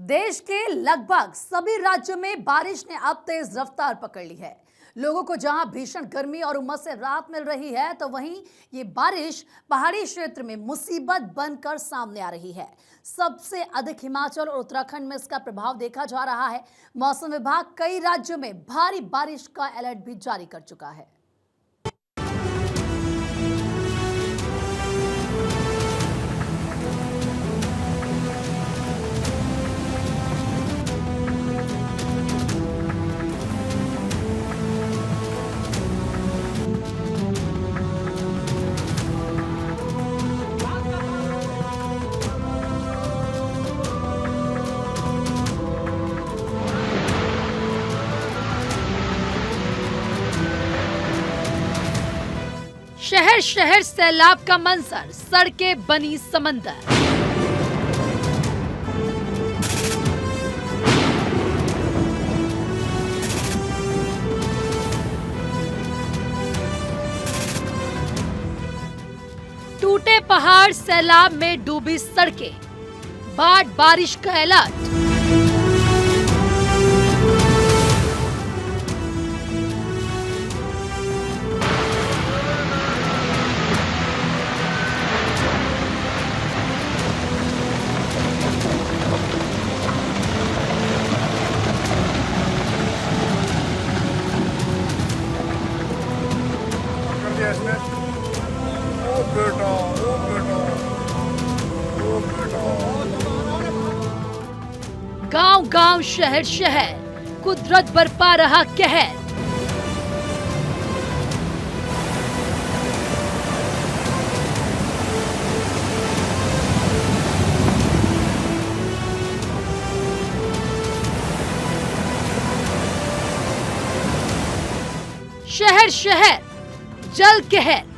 देश के लगभग सभी राज्यों में बारिश ने अब तेज रफ्तार पकड़ ली है। लोगों को जहां भीषण गर्मी और उमस से राहत मिल रही है, तो वहीं ये बारिश पहाड़ी क्षेत्र में मुसीबत बनकर सामने आ रही है। सबसे अधिक हिमाचल और उत्तराखंड में इसका प्रभाव देखा जा रहा है। मौसम विभाग कई राज्यों में भारी बारिश का अलर्ट भी जारी कर चुका है। शहर शहर सैलाब का मंजर, सड़कें बनी समंदर। टूटे पहाड़, सैलाब में डूबी सड़कें, बाढ़ बारिश का अलर्ट। गांव गांव, शहर शहर, कुदरत बरपा रहा कहर। शहर शहर, जल कहर।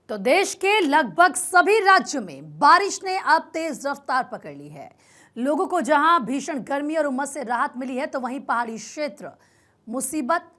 तो देश के लगभग सभी राज्यों में बारिश ने अब तेज रफ्तार पकड़ ली है। लोगों को जहां भीषण गर्मी और उमस से राहत मिली है, तो वहीं पहाड़ी क्षेत्र मुसीबत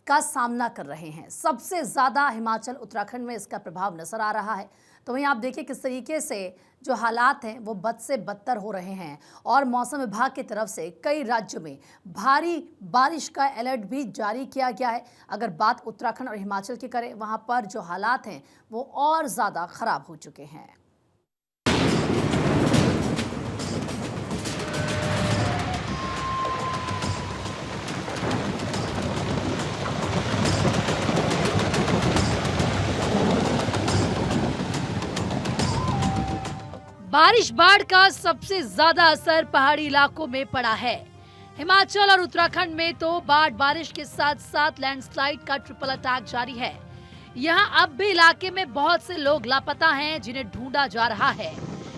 का सामना कर रहे हैं। सबसे ज्यादा हिमाचल उत्तराखंड में इसका प्रभाव नजर आ रहा है। तो वहीं आप देखिए किस तरीके से जो हालात हैं वो बद से बदतर हो रहे हैं, और मौसम विभाग की तरफ से कई राज्यों में भारी बारिश का अलर्ट भी जारी किया गया है। अगर बात उत्तराखंड और हिमाचल की करें, वहां पर जो हालात हैं वो और ज़्यादा खराब हो चुके हैं। बारिश बाढ़ का सबसे ज्यादा असर पहाड़ी इलाकों में पड़ा है। हिमाचल और उत्तराखंड में तो बाढ़ बारिश के साथ साथ लैंडस्लाइड का ट्रिपल अटैक जारी है। यहां अब भी इलाके में बहुत से लोग लापता हैं, जिन्हें ढूंढा जा रहा है।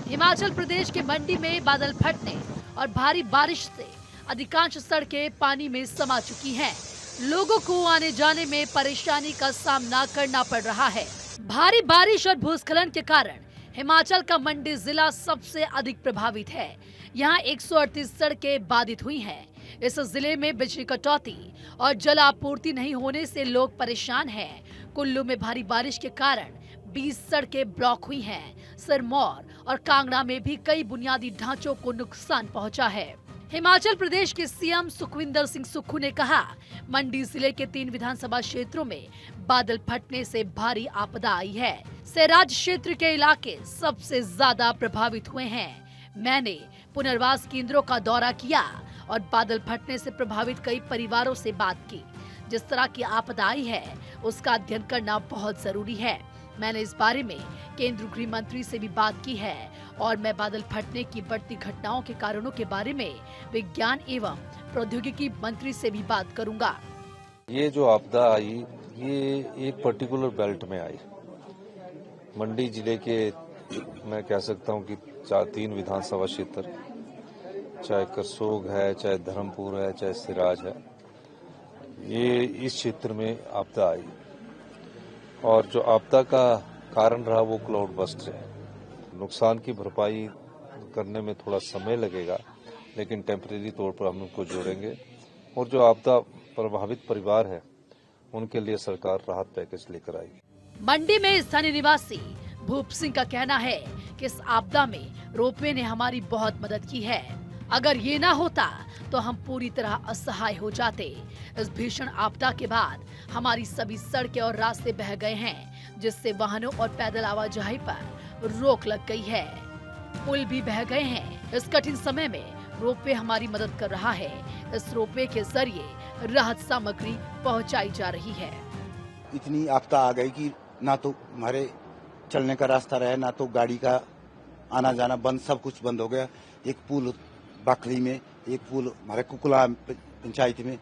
हिमाचल प्रदेश के मंडी में बादल फटने और भारी बारिश से अधिकांश सड़कें पानी में समा चुकी हैं। लोगों को आने जाने में परेशानी का सामना करना पड़ रहा है। भारी बारिश और भूस्खलन के कारण हिमाचल का मंडी जिला सबसे अधिक प्रभावित है। यहाँ 138 सड़कें बाधित हुई हैं। इस जिले में बिजली कटौती और जल आपूर्ति नहीं होने से लोग परेशान हैं। कुल्लू में भारी बारिश के कारण 20 सड़कें ब्लॉक हुई हैं। सिरमौर और कांगड़ा में भी कई बुनियादी ढांचों को नुकसान पहुंचा है। हिमाचल प्रदेश के सीएम सुखविंदर सिंह सुक्खू ने कहा, मंडी जिले के 3 विधानसभा क्षेत्रों में बादल फटने से भारी आपदा आई है। सैराज क्षेत्र के इलाके सबसे ज्यादा प्रभावित हुए हैं। मैंने पुनर्वास केंद्रों का दौरा किया और बादल फटने से प्रभावित कई परिवारों से बात की। जिस तरह की आपदा आई है उसका अध्ययन करना बहुत जरूरी है। मैंने इस बारे में केंद्रीय गृह मंत्री से भी बात की है, और मैं बादल फटने की बढ़ती घटनाओं के कारणों के बारे में विज्ञान एवं प्रौद्योगिकी मंत्री से भी बात करूंगा। ये जो आपदा आई, ये एक पर्टिकुलर बेल्ट में आई। मंडी जिले के मैं कह सकता हूँ कि 3 विधानसभा क्षेत्र, चाहे करसोग है, चाहे धर्मपुर है, चाहे सिराज है, ये इस क्षेत्र में आपदा आई। और जो आपदा का कारण रहा वो क्लाउड बस्ट है। नुकसान की भरपाई करने में थोड़ा समय लगेगा, लेकिन टेम्परेरी तौर पर हम उनको जोड़ेंगे। और जो आपदा प्रभावित परिवार है उनके लिए सरकार राहत पैकेज लेकर आएगी। मंडी में स्थानीय निवासी भूप सिंह का कहना है कि इस आपदा में रोपवे ने हमारी बहुत मदद की है। अगर ये ना होता तो हम पूरी तरह असहाय हो जाते। इस भीषण आपदा के बाद हमारी सभी सड़कें और रास्ते बह गए हैं, जिससे वाहनों और पैदल आवाजाही पर रोक लग गई है। पुल भी बह गए हैं। इस कठिन समय में रोपवे हमारी मदद कर रहा है। इस रोपवे के जरिए राहत सामग्री पहुंचाई जा रही है। इतनी आपदा आ गई कि ना तो हमारे चलने का रास्ता रहे, ना तो गाड़ी का आना जाना बंद, सब कुछ बंद हो गया। एक पुल बाकली में, एक पुल हमारे कुकुला पंचायत में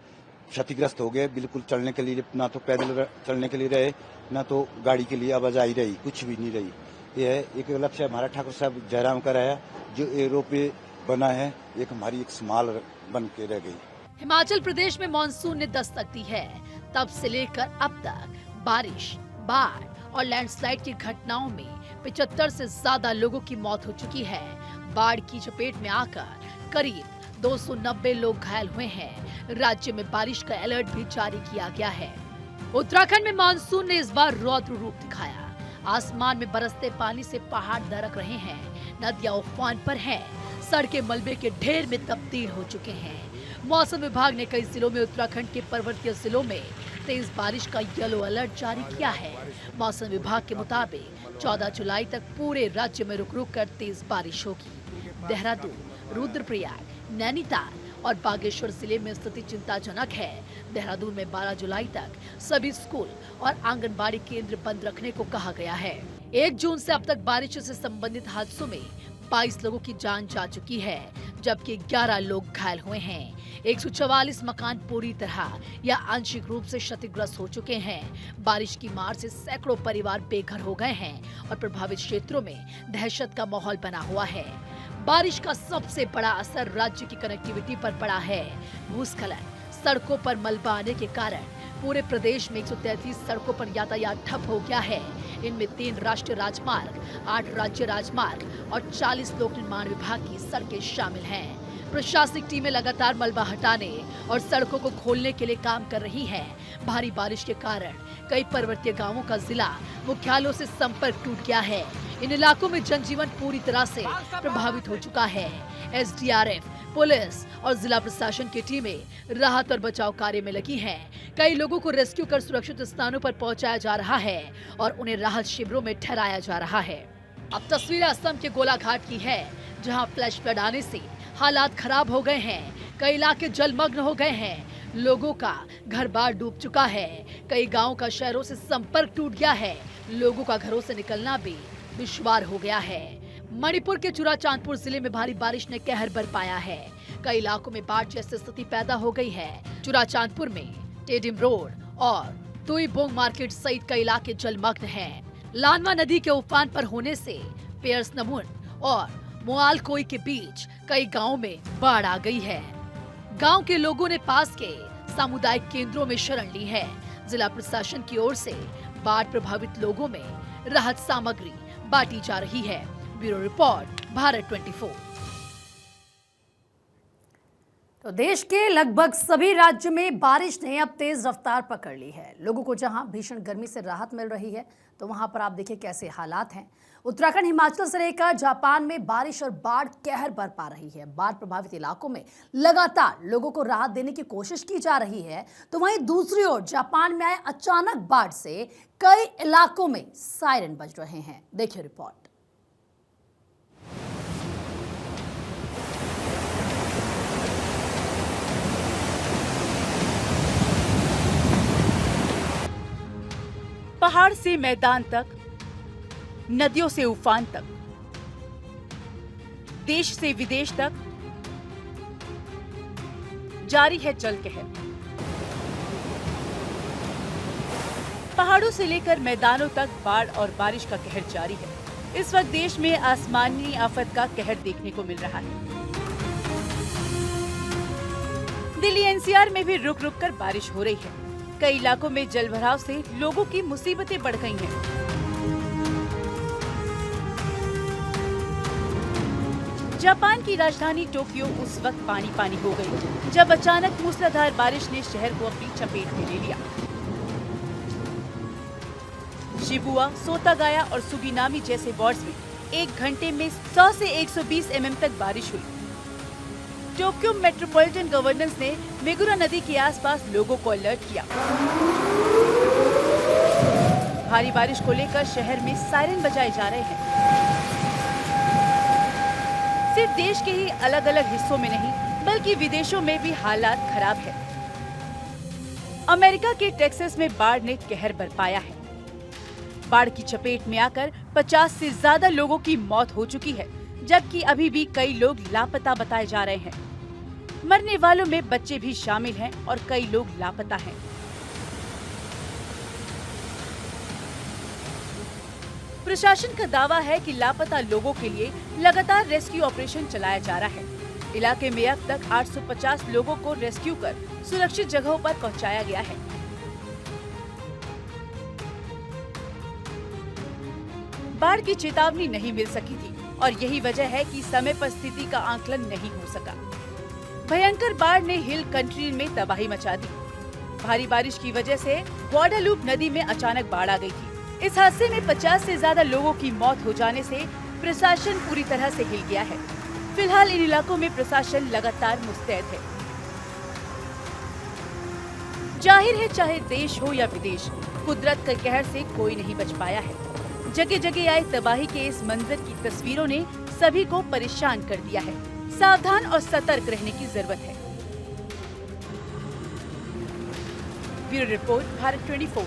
क्षतिग्रस्त हो गए। बिल्कुल चलने के लिए ना तो पैदल चलने के लिए रहे, ना तो गाड़ी के लिए आवाजाही रही, कुछ भी नहीं रही। ये है एक लक्ष्य हमारा ठाकुर साहब जयराम का रहा, जो ये रोपवे बना है, एक हमारी एक स्माल बन के रह गई। हिमाचल प्रदेश में मानसून ने दस्तक दी है। तब से लेकर अब तक बारिश, बाढ़ और लैंडस्लाइड की घटनाओं में 75 से ज्यादा लोगों की मौत हो चुकी है। बाढ़ की चपेट में आकर करीब 290 लोग घायल हुए हैं। राज्य में बारिश का अलर्ट भी जारी किया गया है। उत्तराखंड में मानसून ने इस बार रौद्र रूप दिखाया। आसमान में बरसते पानी से पहाड़ दरक रहे हैं, नदियां उफान पर हैं, सड़कें मलबे के ढेर में तब्दील हो चुके हैं। मौसम विभाग ने कई जिलों में उत्तराखंड के पर्वतीय जिलों में तेज बारिश का येलो अलर्ट जारी किया है। मौसम विभाग के मुताबिक 14 जुलाई तक पूरे राज्य में रुक रुक कर तेज बारिश होगी। देहरादून, रुद्रप्रयाग, नैनीताल और बागेश्वर जिले में स्थिति चिंताजनक है। देहरादून में 12 जुलाई तक सभी स्कूल और आंगनबाड़ी केंद्र बंद रखने को कहा गया है। 1 जून से अब तक बारिश से संबंधित हादसों में 22 लोगों की जान जा चुकी है, जबकि 11 लोग घायल हुए हैं। 144 मकान पूरी तरह या आंशिक रूप से क्षतिग्रस्त हो चुके हैं। बारिश की मार से सैकड़ों परिवार बेघर हो गए हैं और प्रभावित क्षेत्रों में दहशत का माहौल बना हुआ है। बारिश का सबसे बड़ा असर राज्य की कनेक्टिविटी पर पड़ा है। भूस्खलन, सड़कों पर मलबा आने के कारण पूरे प्रदेश में 133 सड़कों पर यातायात ठप हो गया है। इनमें 3 राष्ट्रीय राजमार्ग, 8 राज्य राजमार्ग और 40 लोक निर्माण विभाग की सड़कें शामिल हैं। प्रशासनिक टीमें लगातार मलबा हटाने और सड़कों को खोलने के लिए काम कर रही हैं। भारी बारिश के कारण कई पर्वतीय गांवों का जिला मुख्यालयों से संपर्क टूट गया है। इन इलाकों में जनजीवन पूरी तरह से प्रभावित हो चुका है। एसडीआरएफ, पुलिस और जिला प्रशासन की टीमें राहत और बचाव कार्य में लगी हैं। कई लोगों को रेस्क्यू कर सुरक्षित स्थानों पर पहुंचाया जा रहा है और उन्हें राहत शिविरों में ठहराया जा रहा है। अब तस्वीर असम के गोलाघाट की है, जहां फ्लैश फ्लड आने से हालात खराब हो गए हैं। कई इलाके जलमग्न हो गए हैं। लोगों का घर बार डूब चुका है। कई गाँव का शहरों से संपर्क टूट गया है। लोगों का घरों से निकलना भी दुश्वार हो गया है। मणिपुर के चुराचांदपुर जिले में भारी बारिश ने कहर बरपाया है। कई इलाकों में बाढ़ जैसी स्थिति पैदा हो गई है। चुराचांदपुर में टेडिम रोड और तुईबोंग मार्केट सहित कई इलाके जलमग्न हैं। लानवा नदी के उफान पर होने से पेयर्स नमुन और मोआलकोई के बीच कई गांवों में बाढ़ आ गई है। गांव के लोगों ने पास के सामुदायिक केंद्रों में शरण ली है। जिला प्रशासन की ओर से बाढ़ प्रभावित लोगों में राहत सामग्री बांटी जा रही है। Bureau report, Bharat 24। तो देश के लगभग सभी राज्यों में बारिश ने अब तेज रफ्तार पकड़ ली है। लोगों को जहां भीषण गर्मी से राहत मिल रही है, तो वहां पर आप देखिए कैसे हालात हैं। उत्तराखंड, हिमाचल से लेकर जापान में बारिश और बाढ़ कहर बरपा रही है। बाढ़ प्रभावित इलाकों में लगातार लोगों को राहत देने की कोशिश की जा रही है, तो वहीं दूसरी ओर जापान में आए अचानक बाढ़ से कई इलाकों में सायरन बज रहे हैं। देखिए रिपोर्ट। पहाड़ से मैदान तक, नदियों से उफान तक, देश से विदेश तक जारी है जल कहर। पहाड़ों से लेकर मैदानों तक बाढ़ और बारिश का कहर जारी है। इस वक्त देश में आसमानी आफत का कहर देखने को मिल रहा है। दिल्ली एनसीआर में भी रुक रुक कर बारिश हो रही है। कई इलाकों में जलभराव से लोगों की मुसीबतें बढ़ गई हैं। जापान की राजधानी टोक्यो उस वक्त पानी पानी हो गई जब अचानक मूसलाधार बारिश ने शहर को अपनी चपेट में ले लिया। शिबुआ, सोतागाया और सुगिनामी जैसे वार्ड्स में 1 घंटे में 100 से 120 mm तक बारिश हुई। टोक्यो मेट्रोपॉलिटन गवर्नेंस ने मेगुरा नदी के आसपास लोगों को अलर्ट किया। भारी बारिश को लेकर शहर में सायरन बजाए जा रहे हैं। सिर्फ देश के ही अलग अलग हिस्सों में नहीं बल्कि विदेशों में भी हालात खराब है। अमेरिका के टेक्सास में बाढ़ ने कहर बरपाया है। बाढ़ की चपेट में आकर 50 से ज्यादा लोगों की मौत हो चुकी है, जबकि अभी भी कई लोग लापता बताए जा रहे हैं। मरने वालों में बच्चे भी शामिल हैं और कई लोग लापता हैं। प्रशासन का दावा है कि लापता लोगों के लिए लगातार रेस्क्यू ऑपरेशन चलाया जा रहा है। इलाके में अब तक 850 लोगों को रेस्क्यू कर सुरक्षित जगहों पर पहुंचाया गया है। बाढ़ की चेतावनी नहीं मिल सकी थी और यही वजह है कि समय पर स्थिति का आकलन नहीं हो सका। भयंकर बाढ़ ने हिल कंट्री में तबाही मचा दी। भारी बारिश की वजह से ग्वाडालूप नदी में अचानक बाढ़ आ गई थी। इस हादसे में 50 से ज्यादा लोगों की मौत हो जाने से प्रशासन पूरी तरह से हिल गया है। फिलहाल इन इलाकों में प्रशासन लगातार मुस्तैद है। जाहिर है, चाहे देश हो या विदेश, कुदरत के कहर से कोई नहीं बच पाया है। जगह जगह आई तबाही के इस मंजर की तस्वीरों ने सभी को परेशान कर दिया है। सावधान और सतर्क रहने की जरूरत है। Bureau report, Bharat 24।